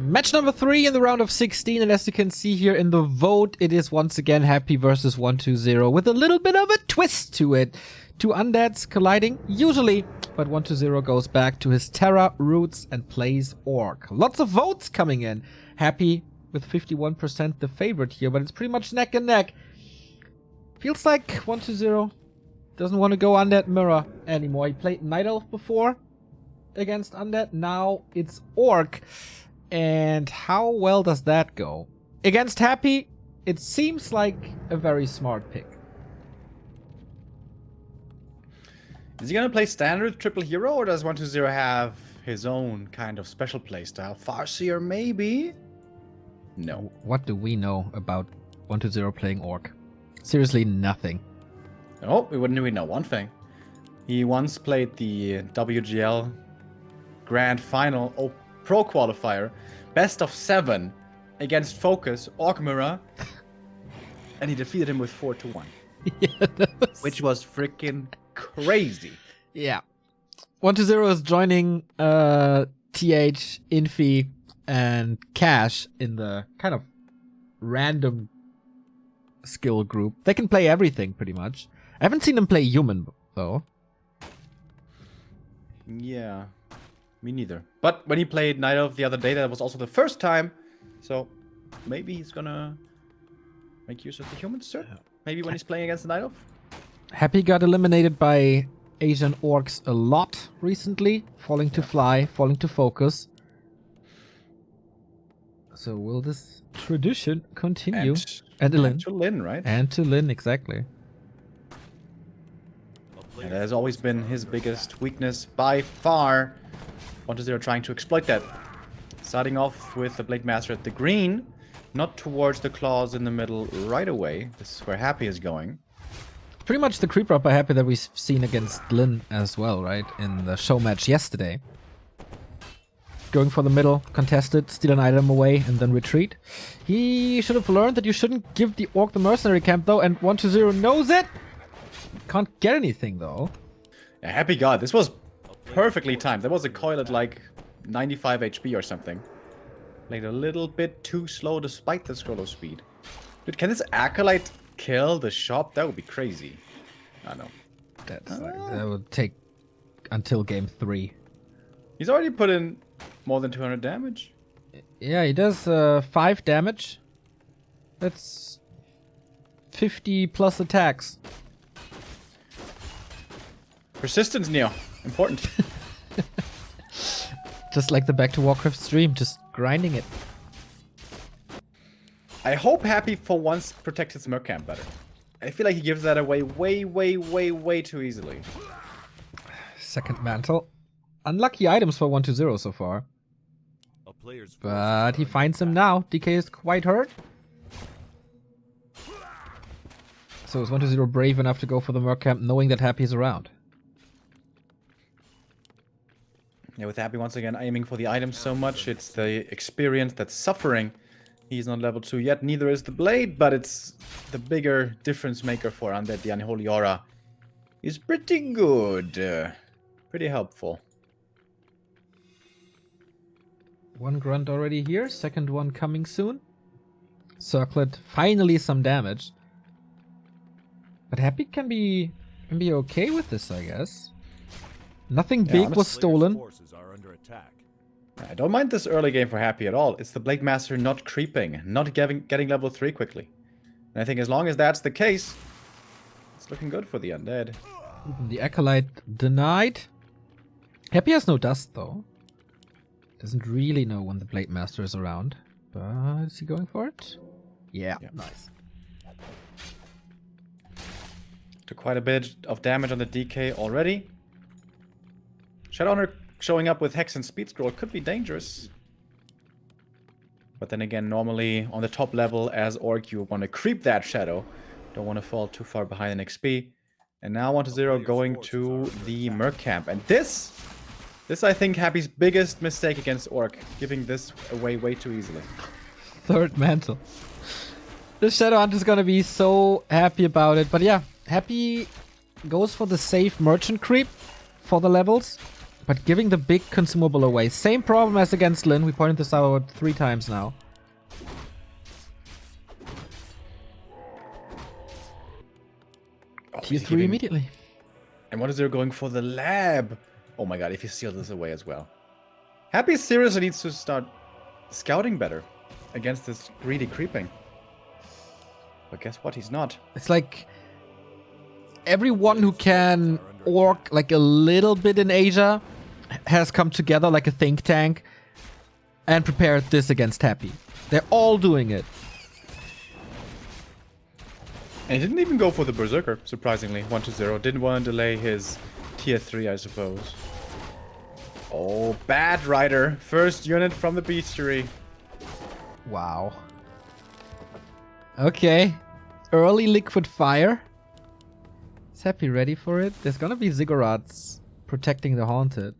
Match number 3 in the round of 16, and as you can see here in the vote, it is once again Happy versus 120 with a little bit of a twist to it. Two undeads colliding, usually, but 120 goes back to his Terra roots and plays Orc. Lots of votes coming in. Happy with 51% the favorite here, but it's pretty much neck and neck. Feels like 120 doesn't want to go Undead Mirror anymore. He played Night Elf before against Undead, now it's Orc. And how well does that go? Against Happy, it seems like a very smart pick. Is he gonna play standard triple hero, or does 120 have his own kind of special playstyle? Farseer, maybe? No. What do we know about 120 playing Orc? Seriously, nothing. Oh, we know one thing. He once played the WGL Grand Final Pro Qualifier, best of 7 against Focus, Orc Mirror, and he defeated him with 4-1. Yeah, which was freaking crazy. Yeah. 120 is joining TH, Infi, and Cash in the kind of random skill group. They can play everything pretty much. I haven't seen them play human though. Yeah, me neither. But when he played Night Elf the other day, that was also the first time. So maybe he's gonna make use of the humans too. Maybe when he's playing against the Night Elf. Happy got eliminated by Asian Orcs a lot recently. Falling to Fly, falling to Focus. So will this tradition continue? And to Lin, right? And to Lin, exactly. And that has always been his biggest weakness by far. 120 trying to exploit that. Starting off with the Blade Master at the green, not towards the claws in the middle right away. This is where Happy is going. Pretty much the creep up by Happy that we've seen against Lin as well, right? In the show match yesterday. Going for the middle, contested, steal an item away, and then retreat. He should have learned that you shouldn't give the Orc the mercenary camp though, and 120 knows it! Can't get anything though. Yeah, Happy God, this was perfectly timed. There was a coil at like 95 HP or something. Played a little bit too slow despite the scroll of speed. Dude, can this Acolyte kill the shop? That would be crazy. I know. That would take until game 3. He's already put in more than 200 damage. Yeah, he does 5 damage. That's 50 plus attacks. Persistence, Neo. Important. Just like the Back to Warcraft stream, just grinding it. I hope Happy for once protects his Merc Camp better. I feel like he gives that away way too easily. Second mantle. Unlucky items for 120 so far. But he finds him now. DK is quite hurt. So is 120 brave enough to go for the Merc Camp knowing that Happy is around? Yeah, with Happy once again aiming for the items so much, it's the experience that's suffering. He's not level 2 yet, neither is the Blade, but it's the bigger difference maker for Undead. The Unholy Aura is pretty good. Pretty helpful. One grunt already here, second one coming soon. Circlet, finally some damage. But Happy can be okay with this, I guess. Nothing big was stolen. I don't mind this early game for Happy at all. It's the Blade Master not creeping, not getting level 3 quickly. And I think as long as that's the case, it's looking good for the Undead. The Acolyte denied. Happy has no dust though. Doesn't really know when the Blade Master is around. But is he going for it? Yeah. Nice. Took quite a bit of damage on the DK already. Shadowrunner showing up with Hex and Speed Scroll could be dangerous. But then again, normally on the top level as Orc, you want to creep that Shadow. Don't want to fall too far behind in XP. And now 120 going to the Merc Camp. And this I think Happy's biggest mistake against Orc. Giving this away way too easily. Third mantle. The Shadowhunter's gonna be so happy about it. But yeah, Happy goes for the safe merchant creep for the levels. but giving the big consumable away. Same problem as against Lin. We pointed this out 3 times now. Oh, Tier 3 immediately. And what is there going for the lab? Oh my god, if he seals this away as well. Happy seriously needs to start scouting better against this greedy creeping. But guess what? He's not. It's like everyone who can orc like a little bit in Asia has come together like a think tank and prepared this against Happy. They're all doing it. And he didn't even go for the Berserker, surprisingly. 1-0. Didn't want to delay his tier 3, I suppose. Oh, Bad Rider. First unit from the bestiary. Wow. Okay. Early liquid fire. Is Happy ready for it? There's gonna be ziggurats protecting the haunted.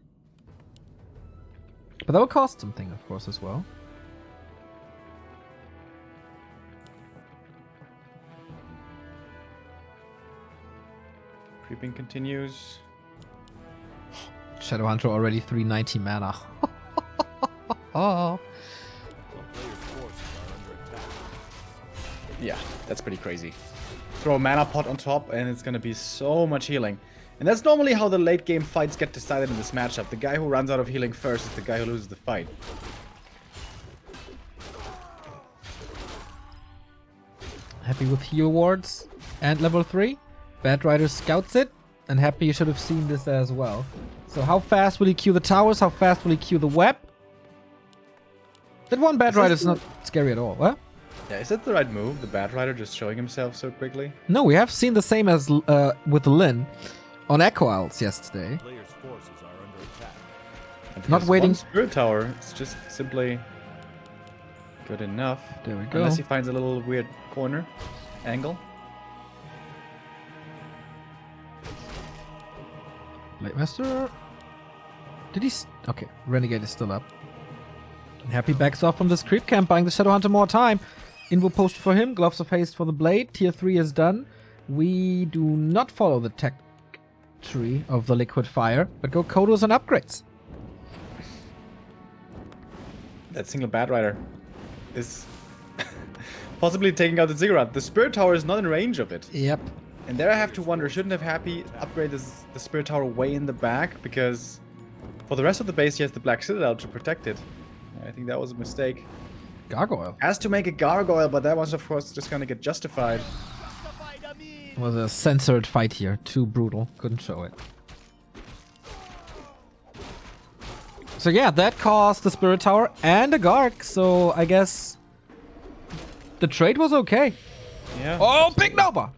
But that will cost something, of course, as well. Creeping continues. Shadowhunter already 390 mana. Oh. Yeah, that's pretty crazy. Throw a mana pot on top and it's gonna be so much healing. And that's normally how the late game fights get decided in this matchup. The guy who runs out of healing first is the guy who loses the fight. Happy with heal wards and level 3. Bad Rider scouts it, and Happy you should have seen this as well. So how fast will he queue the towers? How fast will he queue the web? That one Bad Rider is not scary at all. What? Yeah, is that the right move? The Bad Rider just showing himself so quickly? No, we have seen the same as with Lin on Echo Isles yesterday. Not waiting. One Spirit Tower, it's just simply good enough. There we go. Unless he finds a little weird corner angle. Blade Master. Did he? Okay, Renegade is still up. And Happy backs off from this creep camp, buying the Shadowhunter more time. Invo post for him, Gloves of Haste for the Blade. Tier 3 is done. We do not follow the tech tree of the Liquid Fire, but go Kodos and upgrades. That single Bad Rider is possibly taking out the Ziggurat. The Spirit Tower is not in range of it. Yep. And there I have to wonder, shouldn't have Happy upgrade the Spirit Tower way in the back? Because for the rest of the base, he has the Black Citadel to protect it. I think that was a mistake. Gargoyle. Has to make a Gargoyle, but that was, of course, just gonna get justified. It was a censored fight here. Too brutal. Couldn't show it. So yeah, that cost the Spirit Tower and a Garg. So I guess the trade was okay. Yeah. Oh, Big Nova!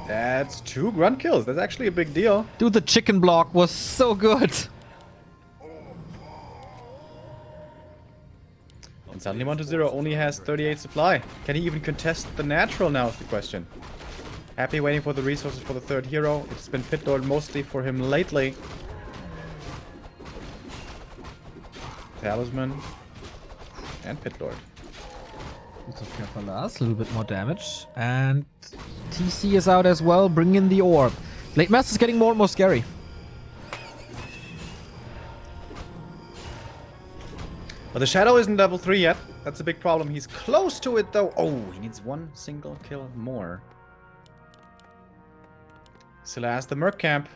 That's 2 grunt kills. That's actually a big deal. Dude, the chicken block was so good. And suddenly 1-0 only has 38 supply. Can he even contest the natural now is the question. Happy waiting for the resources for the 3rd hero. It's been Pit Lord mostly for him lately. Talisman. And Pit Lord. A little bit more damage. And TC is out as well, bringing in the orb. Blade Master is getting more and more scary. But the Shadow isn't level 3 yet. That's a big problem. He's close to it though. Oh, he needs 1 single kill more. Still has the Merc Camp.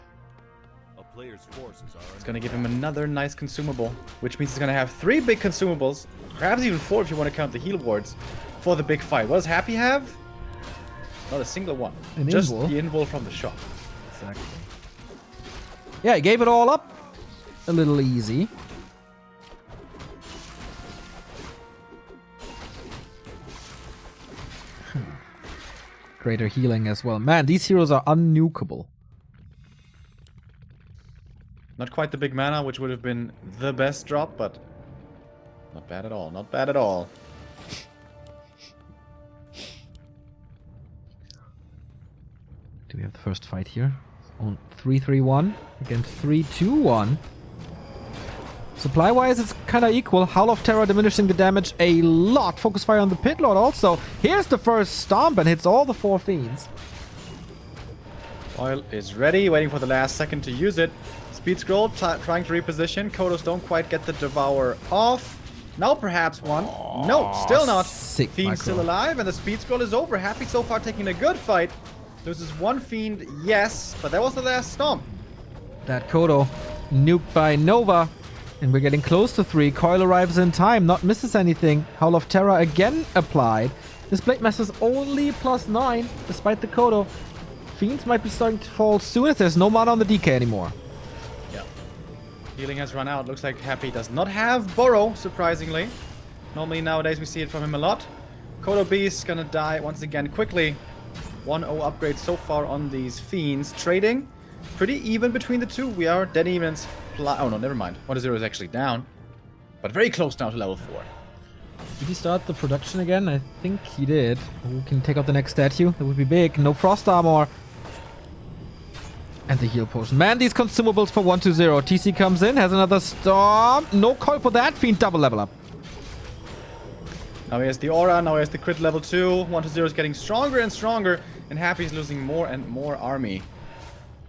It's gonna give him another nice consumable, which means he's gonna have 3 big consumables, perhaps even 4 if you want to count the heal wards, for the big fight. What does Happy have? Not a single one. Just the invul from the shop. Exactly. Yeah, he gave it all up. A little easy. Greater healing as well. Man, these heroes are unnukable. Not quite the big mana, which would have been the best drop, but not bad at all. Not bad at all. Do we have the first fight here? On 3-3-1 against 3-2-1. Supply-wise, it's kind of equal. Howl of Terror diminishing the damage a lot. Focus Fire on the Pit Lord also. Here's the first Stomp and hits all the 4 Fiends. Oil is ready, waiting for the last second to use it. Speed scroll, trying to reposition. Kodos don't quite get the Devour off. Now perhaps one. No, still not. Sick Fiend micro. still alive, and the speed scroll is over. Happy so far taking a good fight. Loses one Fiend, yes, but that was the last stomp. That Kodo nuked by Nova. And we're getting close to 3. Coil arrives in time, not misses anything. Howl of Terror again applied. This Blade Master's only +9, despite the Kodo. Fiends might be starting to fall soon if there's no mana on the DK anymore. Yeah. Healing has run out. Looks like Happy does not have Burrow, surprisingly. Normally nowadays we see it from him a lot. Kodo Beast gonna die once again quickly. 1-0 upgrade so far on these Fiends. Trading pretty even between the two. We are dead even. Oh no, never mind. 1-0 is actually down. But very close now to level 4. Did he start the production again? I think he did. We can take out the next statue. That would be big. No frost armor. And the heal potion. Man, these consumables for 1-0. TC comes in, has another storm. No coil for that. Fiend double level up. Now he has the aura, now he has the crit level 2. 1-0 is getting stronger and stronger. And Happy is losing more and more army.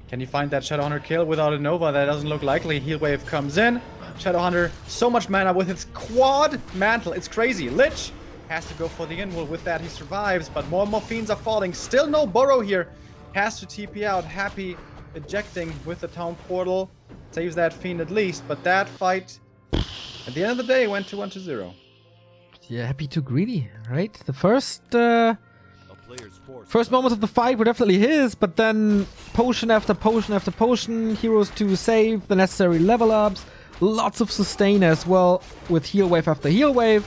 Can you find that Shadowhunter kill without a Nova? That doesn't look likely. Heal wave comes in. Shadowhunter, so much mana with its quad mantle. It's crazy. Lich has to go for the inwall. With that, he survives, but more and more Fiends are falling. Still no Burrow here. Has to TP out. Happy ejecting with the town portal. Saves that Fiend at least, but that fight, at the end of the day, went to 1-0. Yeah, Happy too greedy, right? The first moments of the fight were definitely his, but then potion after potion after potion, heroes to save, the necessary level ups, lots of sustain as well with heal wave after heal wave.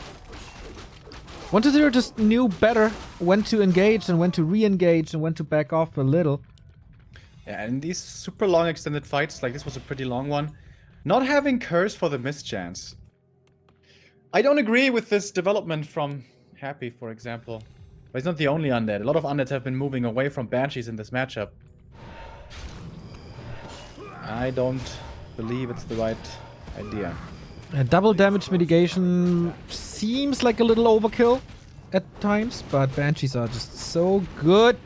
1-0 just knew better when to engage and when to re-engage and when to back off a little. Yeah, and these super long extended fights, like this was a pretty long one, not having curse for the mischance. I don't agree with this development from Happy, for example. But he's not the only undead. A lot of undeads have been moving away from Banshees in this matchup. I don't believe it's the right idea. Double damage mitigation seems like a little overkill at times, but Banshees are just so good.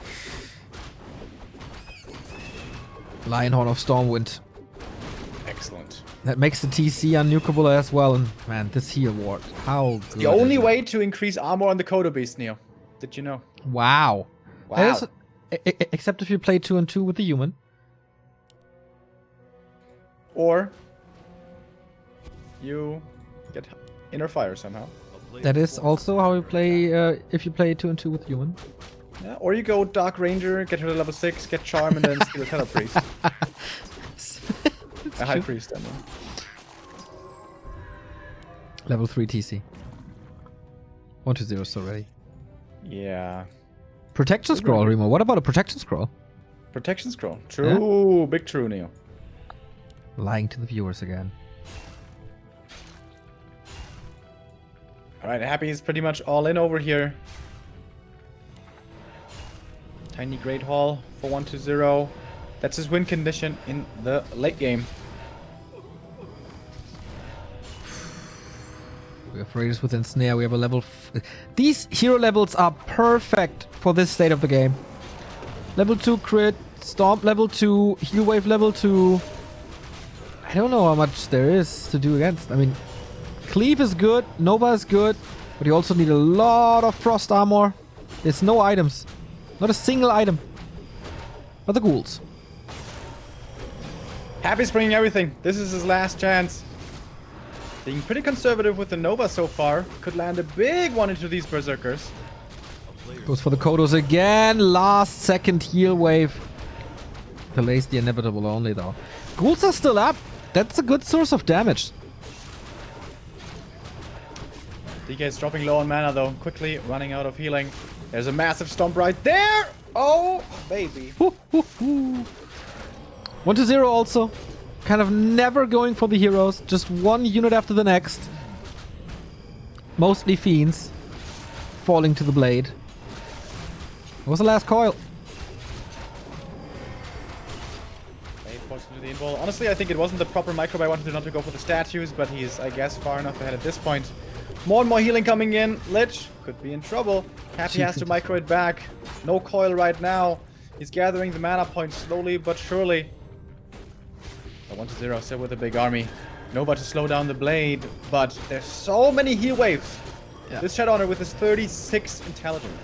Lionhorn of Stormwind. Excellent. That makes the TC unnukable as well, and man, this heal ward, how good. The only way to increase armor on the Kodo Beast, Neo. Did you know? Wow. Wow. Except if you play 2-2 with the human. Or you get Inner Fire somehow. That is also how you play if you play 2-2 with human. Yeah, or you go Dark Ranger, get her to level 6, get Charm, and then steal a Tether Priest. A High Priest, I mean. Level 3 TC. 1-0 is still ready. Yeah. Protection scroll, Remo. What about a protection scroll? Protection scroll. True. Yeah. Big true, Neo. Lying to the viewers again. Alright, Happy is pretty much all in over here. Tiny Great Hall for 1-0. That's his win condition in the late game. We have Raiders with Ensnare. We have a level... These hero levels are perfect for this state of the game. Level 2 crit, Stomp level 2, Heal Wave level 2. I don't know how much there is to do against. I mean, Cleave is good, Nova is good, but you also need a lot of Frost Armor. There's no items. Not a single item. But the ghouls. Happy's bringing everything. This is his last chance. Being pretty conservative with the Nova so far. Could land a big one into these Berserkers. Goes for the Kodos again. Last second heal wave. Delays the inevitable only though. Ghouls are still up. That's a good source of damage. DK is dropping low on mana though. Quickly running out of healing. There's a massive stomp right there. Oh, baby. 1-0 also. Kind of never going for the heroes. Just one unit after the next. Mostly fiends. Falling to the blade. What was the last coil? The invul. Honestly, I think it wasn't the proper micro by wanting to not to go for the statues, but he's, I guess, far enough ahead at this point. More and more healing coming in. Lich could be in trouble. Happy has to micro it back. No coil right now. He's gathering the mana points slowly but surely. The 1-0 still with a big army. Nova to slow down the blade, but there's so many heal waves. Yeah. This Shadowhunter with his 36 intelligence.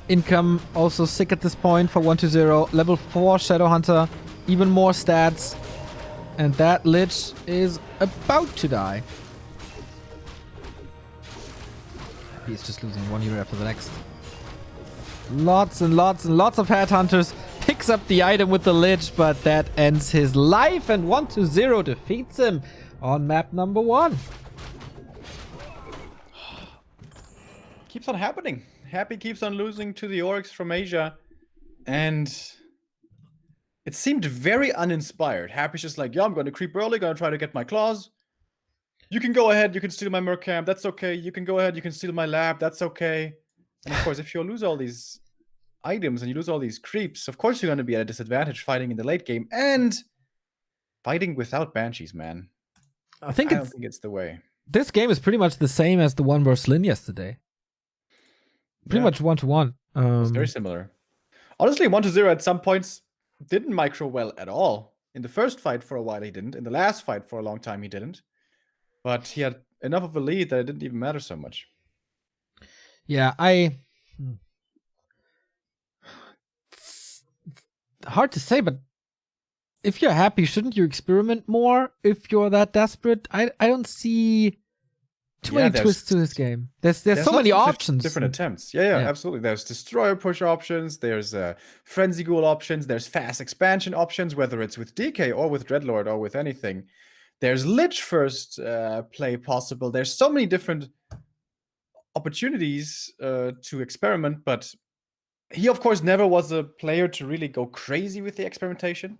Income also sick at this point for 1-0. Level 4 Shadowhunter, even more stats. And that Lich is about to die. He's just losing one hero after the next. Lots and lots and lots of Headhunters. Picks up the item with the Lich, but that ends his life. And 1-0 defeats him on map number 1. Keeps on happening. Happy keeps on losing to the orcs from Asia. And it seemed very uninspired. Happy's just like, yeah, I'm going to creep early, going to try to get my claws. You can go ahead, you can steal my merc camp, that's okay. You can go ahead, you can steal my lab, that's okay. And of course, if you lose all these items and you lose all these creeps, of course you're going to be at a disadvantage fighting in the late game. And fighting without banshees, man. I don't think it's the way. This game is pretty much the same as the one versus Lin yesterday. Pretty much 1-1. It's very similar. Honestly, 1-0 at some points didn't micro well at all. In the first fight for a while he didn't. In the last fight for a long time he didn't. But he had enough of a lead that it didn't even matter so much. Yeah, hard to say, but if you're happy, shouldn't you experiment more if you're that desperate? I don't see too many twists to this game. There's so many options. Different attempts. Yeah, absolutely. There's destroyer push options. There's frenzy ghoul options. There's fast expansion options, whether it's with DK or with Dreadlord or with anything. There's Lich first play possible. There's so many different opportunities to experiment, but he, of course, never was a player to really go crazy with the experimentation.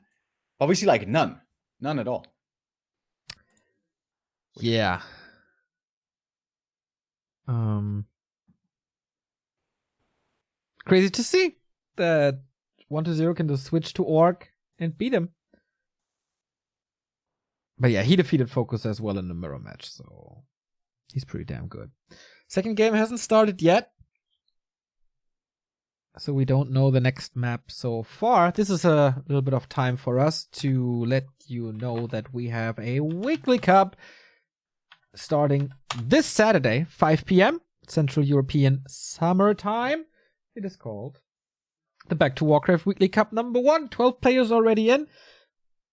But we see, like, none at all. Yeah. Crazy to see that 1-0 can just switch to Orc and beat him. But yeah, he defeated Focus as well in the mirror match, so he's pretty damn good. Second game hasn't started yet, so we don't know the next map so far. This is a little bit of time for us to let you know that we have a weekly cup starting this Saturday, 5 p.m. Central European Summer Time. It is called the Back to Warcraft Weekly Cup number 1. 12 players already in.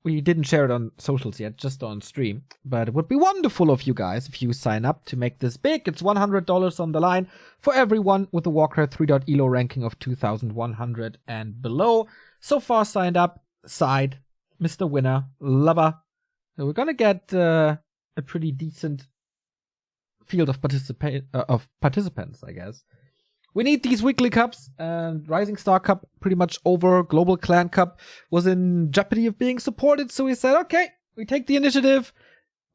We didn't share it on socials yet, just on stream. But it would be wonderful of you guys if you sign up to make this big. It's $100 on the line for everyone with a Warcraft 3. Elo ranking of 2,100 and below. So far signed up, side, Mr. Winner, Lover. So we're gonna get a pretty decent field of participants, I guess. We need these weekly cups, and Rising Star Cup pretty much over. Global Clan Cup was in jeopardy of being supported, so we said, okay, we take the initiative.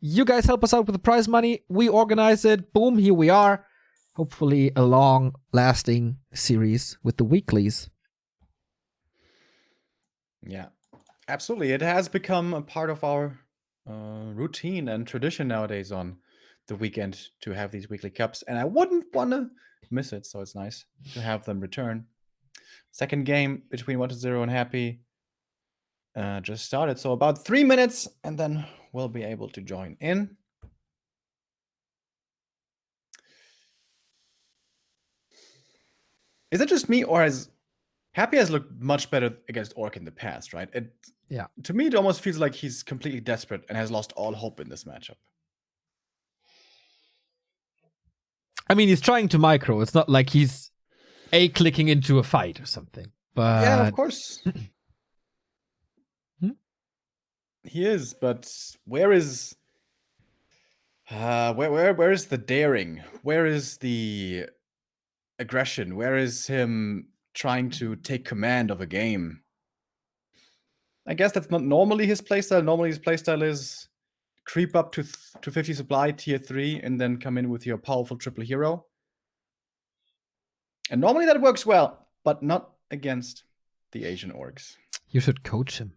You guys help us out with the prize money. We organize it. Boom, here we are. Hopefully a long-lasting series with the weeklies. Yeah, absolutely. It has become a part of our routine and tradition nowadays on the weekend to have these weekly cups, and I wouldn't want to miss it, so it's nice to have them return. Second game between 1-0 and Happy just started, so about 3 minutes, and then we'll be able to join in. Is it just me, or Happy has looked much better against Orc in the past, right? Yeah. To me, it almost feels like he's completely desperate and has lost all hope in this matchup. I mean, he's trying to micro. It's not like he's clicking into a fight or something. But yeah, of course. He is, but where is where is the daring? Where is the aggression? Where is him trying to take command of a game? I guess that's not normally his playstyle. Normally his playstyle is creep up to 50 supply, tier 3, and then come in with your powerful triple hero. And normally that works well, but not against the Asian orcs. You should coach him.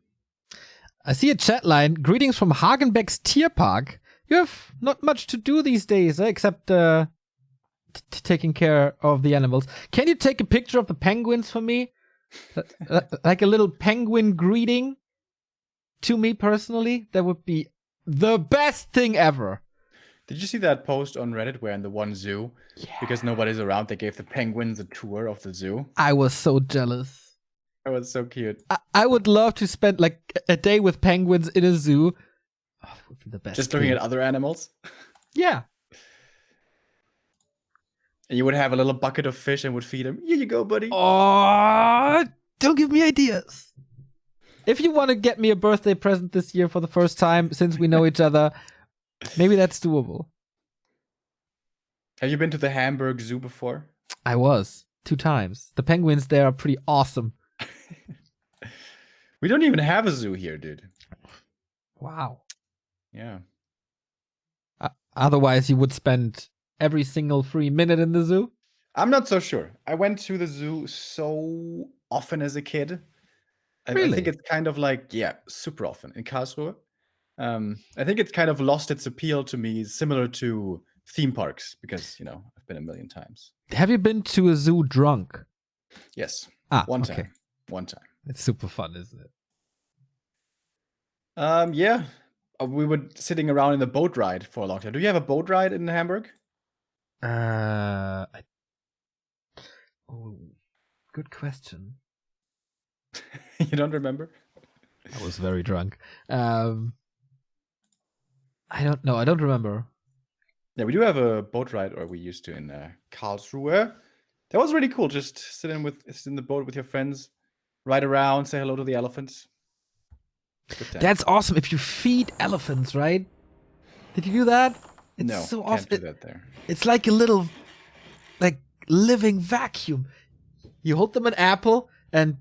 I see a chat line. Greetings from Hagenbeck's Tier Park. You have not much to do these days, except taking care of the animals. Can you take a picture of the penguins for me? Like a little penguin greeting to me personally, that would be the best thing ever. Did you see that post on Reddit where in the one zoo, because nobody's around, they gave the penguins a tour of the zoo? I was so jealous. That was so cute. I would love to spend like a day with penguins in a zoo. Oh, it would be the best. Just looking at other animals. Yeah. And you would have a little bucket of fish and would feed them. Here you go, buddy. Oh, don't give me ideas. If you want to get me a birthday present this year for the first time since we know each other, maybe that's doable. Have you been to the Hamburg Zoo before? I was 2 times. The penguins there are pretty awesome. We don't even have a zoo here, dude. Wow. Yeah. Otherwise, you would spend every single free minute in the zoo? I'm not so sure. I went to the zoo so often as a kid. Really? I think it's kind of like, yeah, super often in Karlsruhe. I think it's kind of lost its appeal to me, similar to theme parks, because, you know, I've been a million times. Have you been to a zoo drunk? Yes. One time. One time. It's super fun, isn't it? Yeah. We were sitting around in the boat ride for a long time. Do you have a boat ride in Hamburg? Oh, good question. You don't remember? I was very drunk. I don't know. I don't remember. Yeah, we do have a boat ride, or we used to in Karlsruhe. That was really cool. Just sit in the boat with your friends, ride around, say hello to the elephants. That's awesome. If you feed elephants, right? Did you do that? It's no, so can't awesome. do that there. It's like a little, like, living vacuum. You hold them an apple, and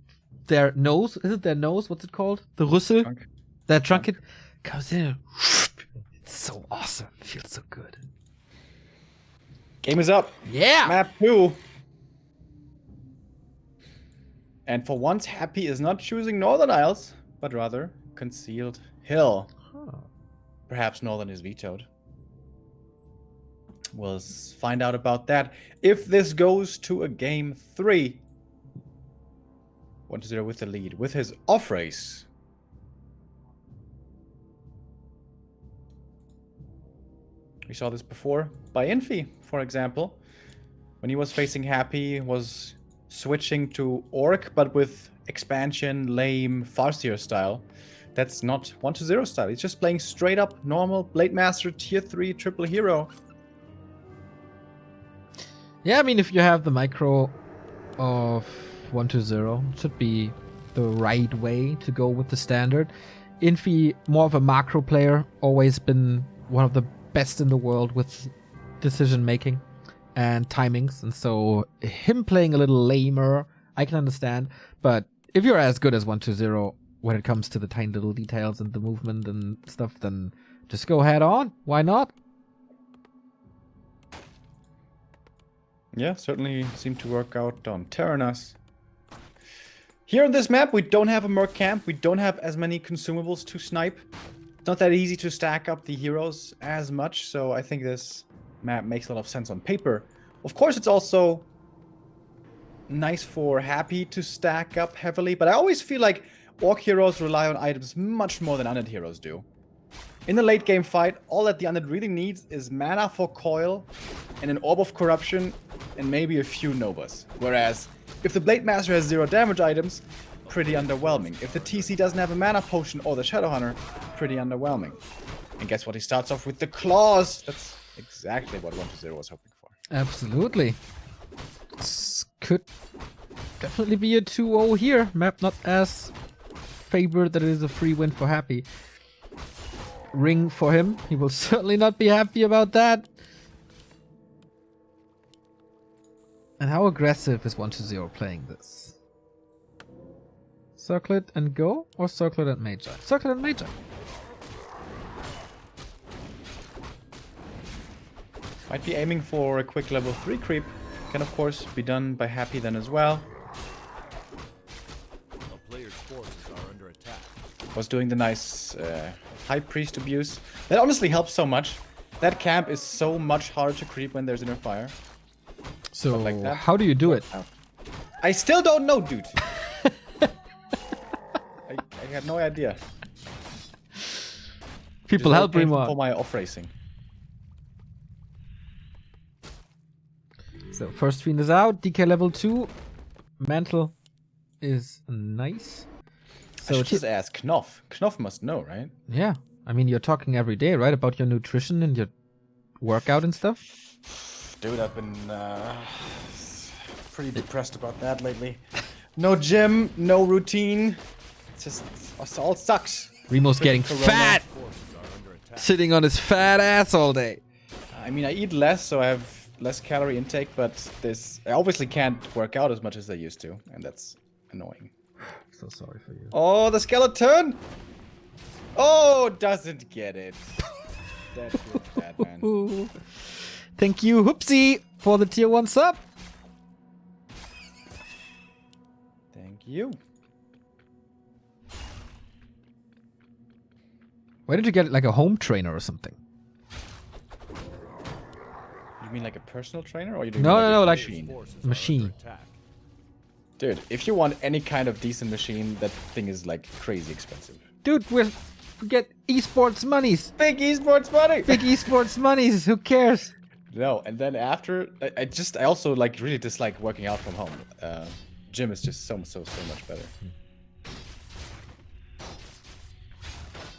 their nose, is it their nose? What's it called? The Rüssel? Trunk. Their trunk comes in. It's so awesome. It feels so good. Game is up. Yeah. Map 2. And for once, Happy is not choosing Northern Isles, but rather Concealed Hill. Huh. Perhaps Northern is vetoed. We'll find out about that if this goes to a game 3. 1-0 with the lead, with his off race. We saw this before by Infi, for example. When he was facing Happy, was switching to ORC, but with expansion, lame, Farseer style. That's not 1-0 style. He's just playing straight up normal Blade Master tier 3 triple hero. Yeah, I mean, if you have the micro of 1-0, it should be the right way to go with the standard. Infi, more of a macro player, always been one of the best in the world with decision making and timings, and so him playing a little lamer, I can understand. But if you're as good as 1-0 when it comes to the tiny little details and the movement and stuff, then just go head on. Why not? Yeah, certainly seemed to work out on Terranas. Here on this map, we don't have a Merc camp. We don't have as many consumables to snipe. It's not that easy to stack up the heroes as much, so I think this map makes a lot of sense on paper. Of course, it's also nice for Happy to stack up heavily, but I always feel like Orc heroes rely on items much more than Undead heroes do. In the late game fight, all that the Undead really needs is mana for Coil and an Orb of Corruption and maybe a few Novas. Whereas, if the Blade Master has 0 damage items, pretty underwhelming. If the TC doesn't have a mana potion or the Shadow Hunter, pretty underwhelming. And guess what? He starts off with the Claws. That's exactly what 1-0 was hoping for. Absolutely. This could definitely be a 2-0 here. Map not as favored that it is a free win for Happy. Ring for him. He will certainly not be happy about that. And how aggressive is 1-0 playing this? Circle it and go, or circle it and Magi? Circle it and Magi. Might be aiming for a quick level 3 creep. Can of course be done by Happy then as well. A player's forces are under attack. Was doing the nice High Priest abuse. That honestly helps so much. That camp is so much harder to creep when there's inner fire. So like that. how do you do it? I still don't know, dude. I have no idea. People Just help paying Remo. for my off racing. So first fiend is out. DK level 2. Mantle is nice. So So I should just ask Knopf. Knopf must know, right? yeah, I mean you're talking every day, right, about your nutrition and your workout and stuff. Dude, I've been pretty depressed about that lately. No gym, no routine. It's just it all sucks. Remo's getting Corona. fat, Forces are under attack. sitting on his fat ass all day. I mean, I eat less, so I have less calorie intake, but I obviously can't work out as much as I used to, and that's annoying. So sorry for you. Oh, the skeleton! Oh, doesn't get it. That feels bad, man. Ooh. Thank you, Hoopsie, for the tier 1 sub. Thank you. Why did you get like a home trainer or something? You mean like a personal trainer, or you doing No, like no, a no, like machine? Forces are machine. under attack. Dude, if you want any kind of decent machine, that thing is like crazy expensive. Dude, we get esports monies. Big esports money. Big esports monies. Who cares? No, and then after, I also like really dislike working out from home. Gym is just so much better.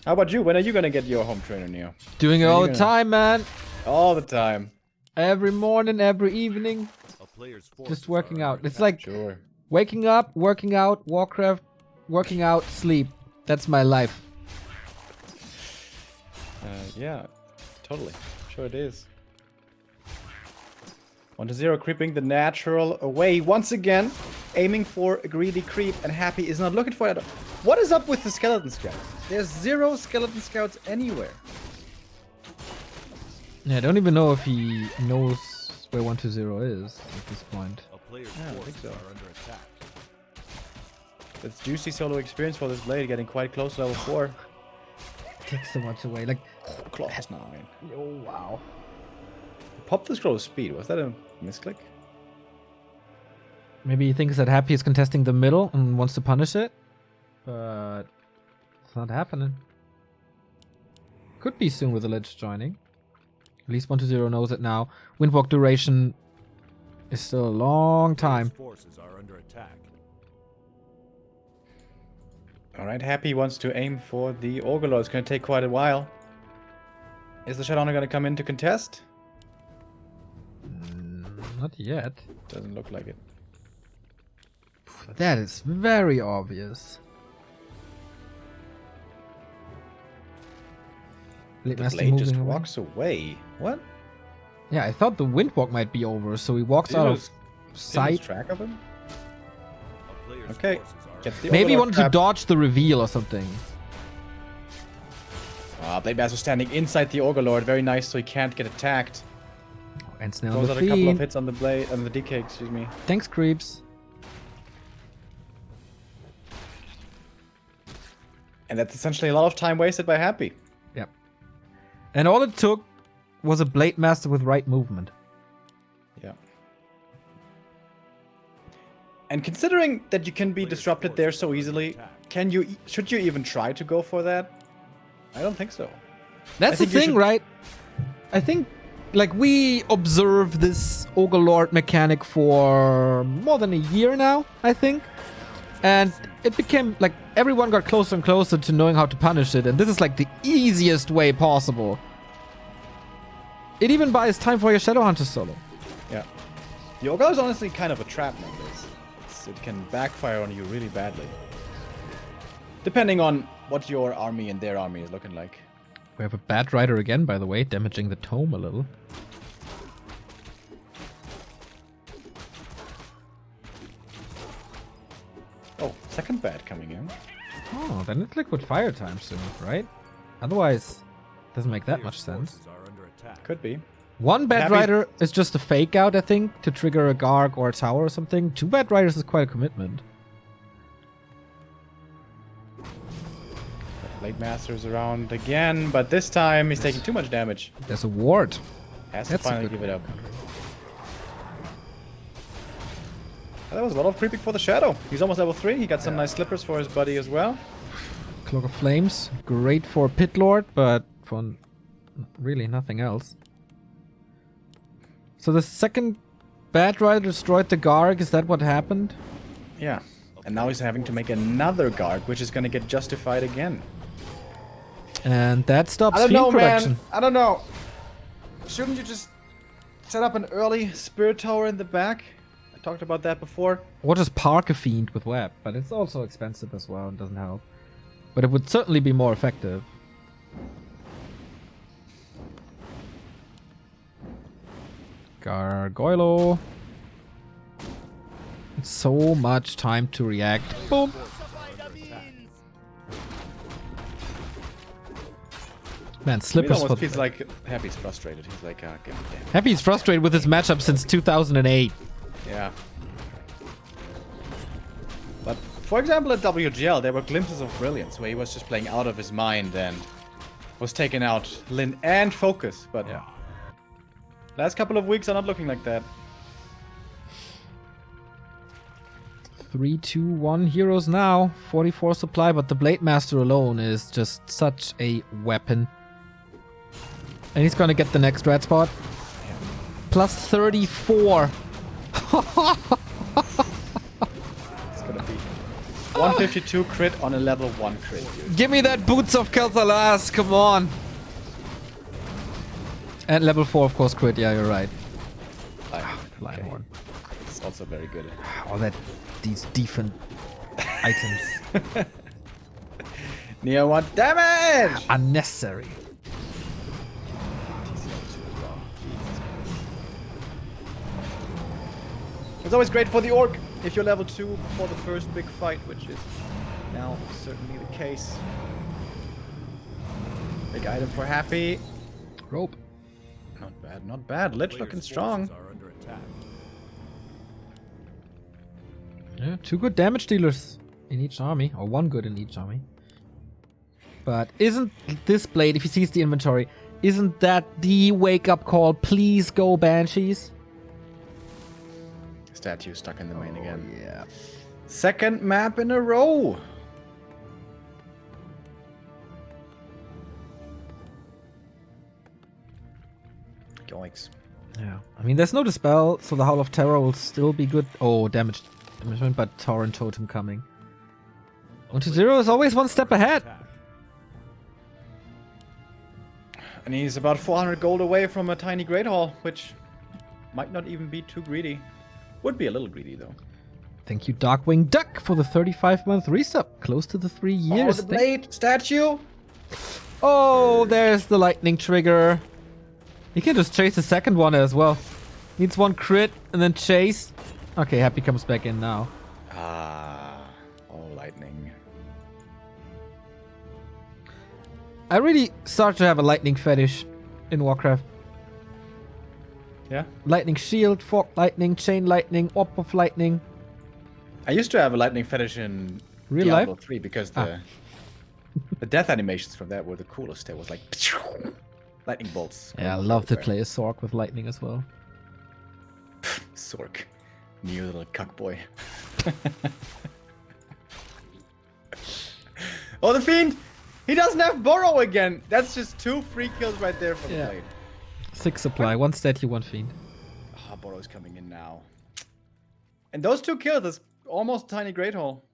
How about you? When are you gonna get your home trainer, Neo? Doing it When are all you the gonna- time, man. All the time. Every morning, every evening. A player's forces Just working are out. under It's attack. like Sure. waking up, working out, Warcraft, working out, sleep. That's my life. Yeah, totally. Sure it is. 1-0 creeping the natural away once again, aiming for a greedy creep, and Happy is not looking for it. What is up with the skeleton scouts? There's 0 skeleton scouts anywhere. Yeah, I don't even know if he knows where 120 is at this point. A player's Yeah, I think forces so. are under attack. That's juicy solo experience for this blade, getting quite close to level 4. Takes so much away. Like, Claws 9. oh wow. Pop the scroll speed. Was that a misclick? Maybe he thinks that Happy is contesting the middle and wants to punish it, but it's not happening. Could be soon with the ledge joining. At least 120 knows it now. Windwalk duration is still a long time. Player's forces are under attack. Alright, Happy wants to aim for the Orgolor. It's going to take quite a while. Is the Shadowhunter going to come in to contest? Not yet. Doesn't look like it. That is very obvious. Blade The Master blade just moving away. walks away. What? Yeah, I thought the Windwalk might be over, so he walks Did out you of lose sight. track of him? A player's Okay. forces are Gets the Maybe he Orgolor wanted to trapped. dodge the reveal or something. Blade Master standing inside the Orgolord. Very nice, so he can't get attacked. And snail Throws the out a couple of fiend. hits on the blade, on the DK, excuse me. Thanks, creeps. And that's essentially a lot of time wasted by Happy. Yep. And all it took was a Blade Master with right movement. Yeah. And considering that you can be disrupted there so easily, should you even try to go for that? I don't think so. That's the think you thing, should- right? I think, like, we observe this Ogre mechanic for more than a year now, I think. And it became, like, everyone got closer and closer to knowing how to punish it. And this is, like, the easiest way possible. It even buys time for your Shadowhunter solo. Yeah. The Ogre is honestly kind of a trap nowadays. It can backfire on you really badly. Depending on what your army and their army is looking like. We have a Bat Rider again, by the way, damaging the tome a little. Oh, second bat coming in. Oh, then it's Liquid Fire time soon, right? Otherwise, doesn't make that much Player's sense. forces are under attack. Could be. One Bat Happy- Rider is just a fake out, I think, to trigger a Garg or a tower or something. 2 Bat Riders is quite a commitment. Blade Master's around again, but this time he's taking too much damage. There's a ward. Has to That's a finally good give it up. That was a lot of creeping for the Shadow. He's almost level 3. He got some nice slippers for his buddy as well. Cloak of Flames, great for Pit Lord, but for really nothing else. So the second Bad Rider destroyed the Garg, is that what happened? Yeah. And now he's having to make another Garg, which is going to get justified again. And that stops I don't fiend know, production. man. I don't know. Shouldn't you just set up an early Spirit Tower in the back? I talked about that before. Or just park a Fiend with Web, but it's also expensive as well and doesn't help. But it would certainly be more effective. Gargoyle. So much time to react. Boom. Man, It slippers almost for feels like Happy's frustrated. He's like, ah, God damn. Happy's frustrated with this matchup since 2008. Yeah. But, for example, at WGL, there were glimpses of brilliance where he was just playing out of his mind and was taking out Lin and Focus. But Yeah. last couple of weeks are not looking like that. 3, 2, 1 heroes now. 44 supply, but the Blade Master alone is just such a weapon. And he's gonna get the next red spot. Plus 34. It's gonna be 152 crit on a level 1 crit, dude. Give me that Boots of Kel'Thalas, come on. And level 4, of course, crit. Yeah, you're right. Lionhorn. It's also very good. All these different items. Near 1 damage! Unnecessary. It's always great for the Orc if you're level 2 for the first big fight, which is now certainly the case. Big item for Happy. Rope. Not bad, not bad. Lich looking strong. Are under attack. Yeah, 2 good damage dealers in each army, or 1 good in each army. But isn't this blade, if he sees the inventory, isn't that the wake-up call? Please go, Banshees. Statue stuck in the main again. Yeah. Second map in a row. Yoinks. Yeah. I mean, there's no Dispel, so the Howl of Terror will still be good. Oh, damage. But Torrent Totem coming. 1-0 is always one step ahead. And he's about 400 gold away from a tiny Great Hall, which might not even be too greedy. Would be a little greedy, though. Thank you, Darkwing Duck, for the 35-month resub. Close to the 3 years. Oh, the blade statue. Oh, there's the lightning trigger. You can just chase the second one as well. Needs 1 crit and then chase. Okay, Happy comes back in now. Ah, all lightning. I really start to have a lightning fetish in Warcraft. Yeah? Lightning shield, fog lightning, chain lightning, orb of lightning. I used to have a lightning fetish in Real Diablo life? 3 because the death animations from that were the coolest. There was like lightning bolts. Yeah, I love to play a Sork with lightning as well. Sork. New little cuckboy. Oh, the Fiend! He doesn't have Burrow again! That's just 2 free kills right there for the Yeah. blade. 6 supply, 1 statue, 1 fiend. Ah, Burrow's coming in now. And those 2 kills is almost tiny Great Hole.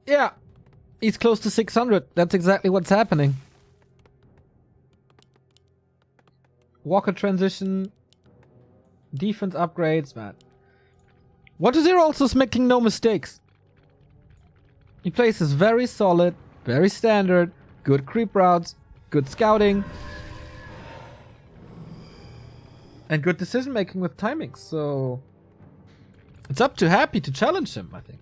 Yeah, he's close to 600. That's exactly what's happening. Walker transition, defense upgrades, man. 1-0 also is making no mistakes. He plays this very solid, very standard, good creep routes, good scouting, and good decision making with timing. So it's up to Happy to challenge him, I think.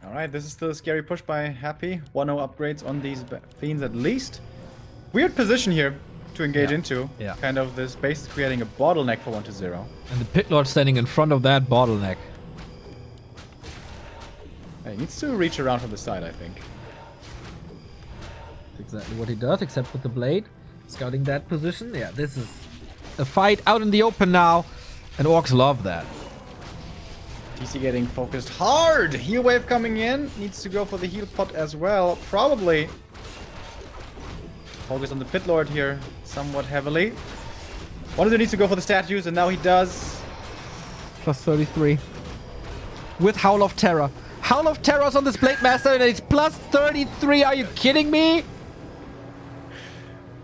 Alright, this is still a scary push by Happy. 1-0 upgrades on these Fiends at least. Weird position here to engage into. Yeah. Kind of this base is creating a bottleneck for 1-0. And the Pit Lord standing in front of that bottleneck. He needs to reach around from the side, I think. Exactly what he does, except with the blade. Scouting that position. Yeah, this is a fight out in the open now. And Orcs love that. TC getting focused hard. Heal wave coming in. Needs to go for the heal pot as well. Probably. Focus on the Pit Lord here somewhat heavily. Wanted needs to go for the statues, and now he does. Plus 33. With Howl of Terror. Howl of Terror's on this Blade Master, and it's plus 33. Are you kidding me?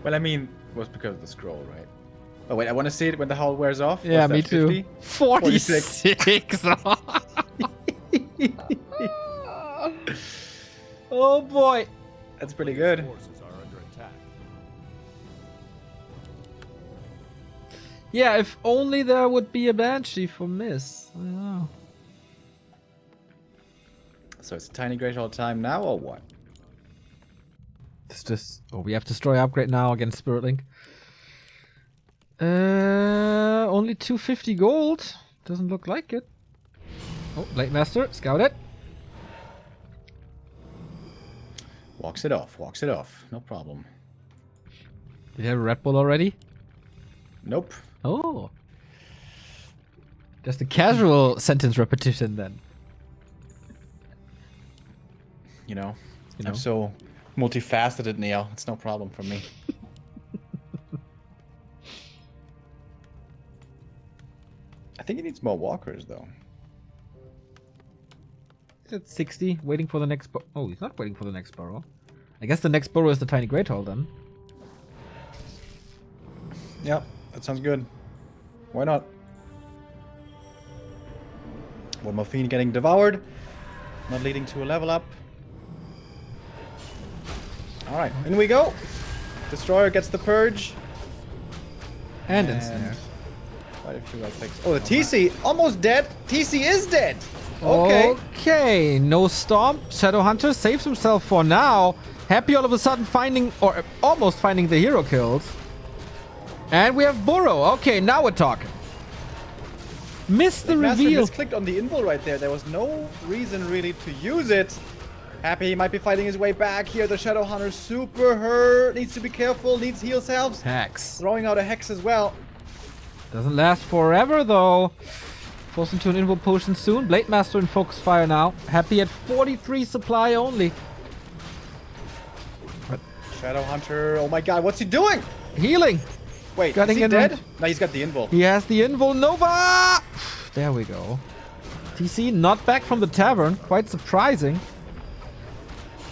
Well, I mean, it was because of the scroll, right? Oh, wait, I want to see it when the howl wears off. Yeah, What's me that, too. 50? 46. Oh boy. That's pretty good. Forces are under attack. Yeah, if only there would be a Banshee for Miss. I don't know. So it's a tiny great hall time now, or what? It's just... Oh, we have Destroy Upgrade now against Spirit Link. Only 250 gold. Doesn't look like it. Oh, Blade Master, scout it. Walks it off, no problem. Did you have a Red Bull already? Nope. Oh. Just a casual sentence repetition then. You know, You I'm know? so multifaceted, Neo. It's no problem for me. I think he needs more walkers, though. He's at 60, waiting for the next... Oh, he's not waiting for the next burrow. I guess the next burrow is the Tiny Great Hall then. Yep, that sounds good. Why not? One Morphine getting devoured. Not leading to a level up. Alright, in we go. Destroyer gets the purge. And ensnare. Quite a few right clicks. Oh, the TC almost dead. TC is dead. Okay. Okay, no Storm. Shadowhunter saves himself for now. Happy all of a sudden finding, or almost finding the hero kills. And we have Burrow. Okay, now we're talking. Missed the Master reveal. misclicked on the invul right there. There was no reason really to use it. Happy he might be fighting his way back here. The Shadowhunter super hurt. Needs to be careful. Needs heal selves. Hex. Throwing out a hex as well. Doesn't last forever though. Falls into an invul potion soon. Blade Master in focus fire now. Happy at 43 supply only. Shadowhunter. Oh my god, what's he doing? Healing. Wait, Gutting is he in dead? range. No, he's got the invul. He has the invul Nova. There we go. TC not back from the tavern. Quite surprising.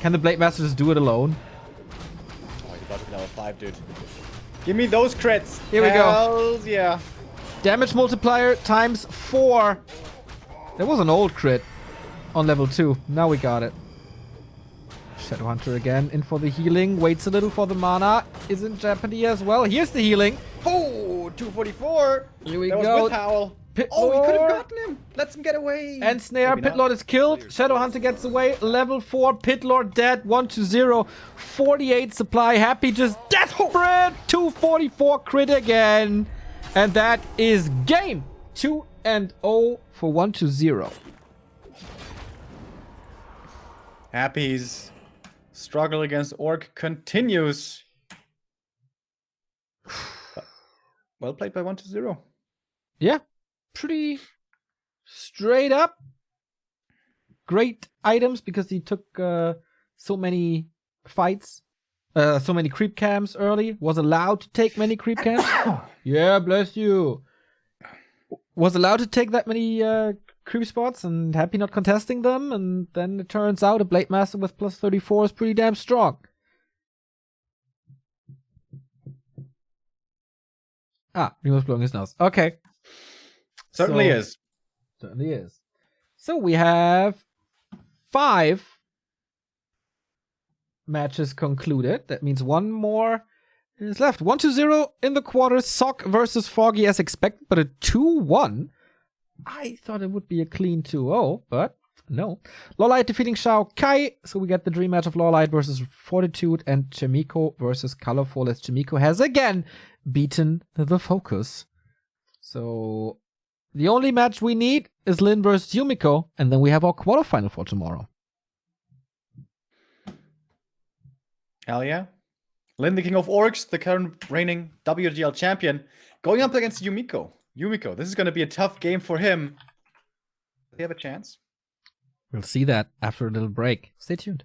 Can the Blade Master just do it alone? Oh, he's about to be level 5, dude. Give me those crits. Here we go. Hells yeah. Damage multiplier times 4. There was an old crit on level 2. Now we got it. Shadowhunter again in for the healing. Waits a little for the mana. Is in jeopardy as well. Here's the healing. Oh, 244. Here we that go. was with Howl. Pit Oh, he could have Lord. gotten him. Lets him get away. And Snare. Maybe not. Pitlord is killed. Shadowhunter gets away. Level 4. Pitlord dead. 1-0. 48 supply. Happy just desperate. 244 crit again. And that is game 2-0 for 1-0. Happy's struggle against Orc continues. Well played by 1-0. Yeah. Pretty straight up. Great items because he took so many fights. So many creep camps early. Was allowed to take many creep camps. Yeah, bless you. Was allowed to take that many creep spots and Happy not contesting them. And then it turns out a Blade Master with plus 34 is pretty damn strong. Ah, Remo's blowing his nose. Okay. Certainly So- is. Certainly is. So we have 5 matches concluded. That means one more is left. 1-0 in the quarters. Sock versus Foggy as expected, but a 2-1. I thought it would be a clean 2-0, but no. Lawlight defeating Shao Kai. So we get the dream match of Lawlight versus Fortitude and Chimiko versus Colorful, as Chimiko has again beaten the Focus. So the only match we need is Lin versus Yumiko, and then we have our quarterfinal for tomorrow. Hell yeah. Lin, the king of orcs, the current reigning WGL champion, going up against Yumiko. Yumiko, this is going to be a tough game for him. Does he have a chance? We'll see that after a little break. Stay tuned.